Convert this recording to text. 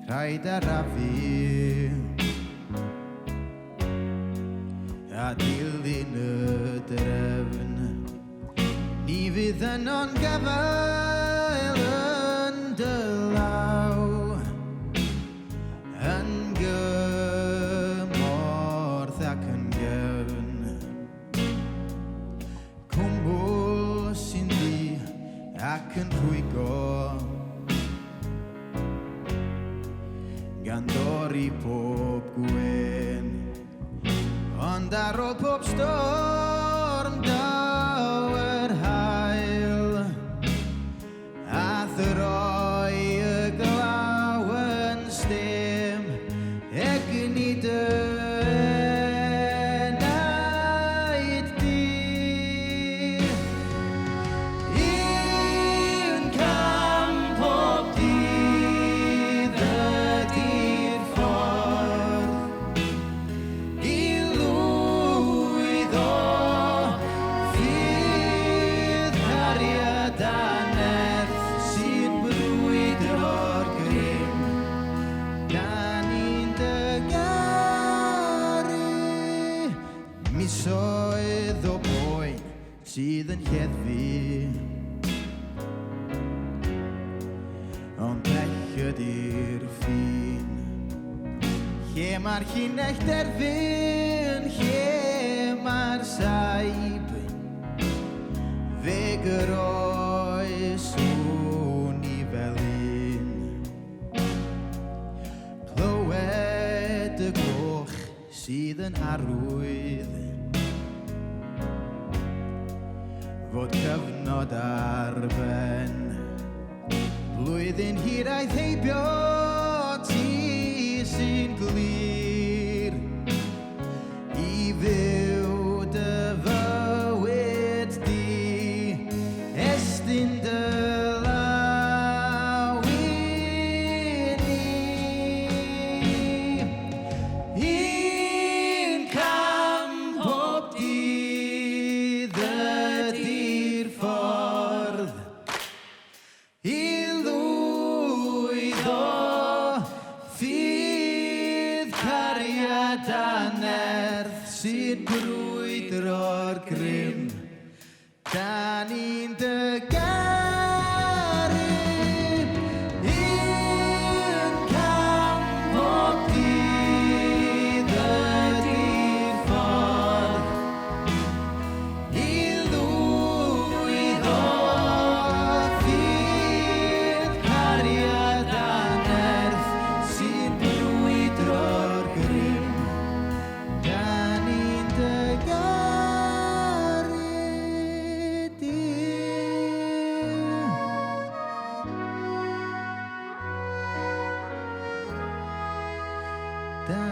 rhaid arafu a dilyn y drefn. Ni fydd yno'n gafael yn dy law, yn gymorth ac yn gefn. Cwmbl sy'n ddi ac yn rhwygo, gan dorri pob gwen. Ond ar ôl pob storm daw yr hael, a throi y glaw yn stem ag ni dy enaid di. Un cam pob dydd ydi'r ffordd i lwyddo ffydd cariad a nerth sy'n brwydro'r grym. Da ni'n dy garu, misoedd o boen sydd yn lleddfu, ond pell ydi'r ffin. Lle mae'r llinell derfyn, lle mae'r saib, fe gyroes hwn i fel un. Clywed y goch sydd yn arwydd fod cyfnod ar ben. Blwyddyn hiraeth heibio ti sy'n glir i fyw dy fywyd di, estyn dy law i ni. Un cam pob dydd ydi'r ffordd i lwyddo ffydd cariad a nerth sy'n brwydro'r grym. Da ni'n dy garu, un cam pob dydd ydi'r ffordd i lwyddo ffydd cariad a nerth sy'n brwydro'r grym. Da ni'n dy garu di. Da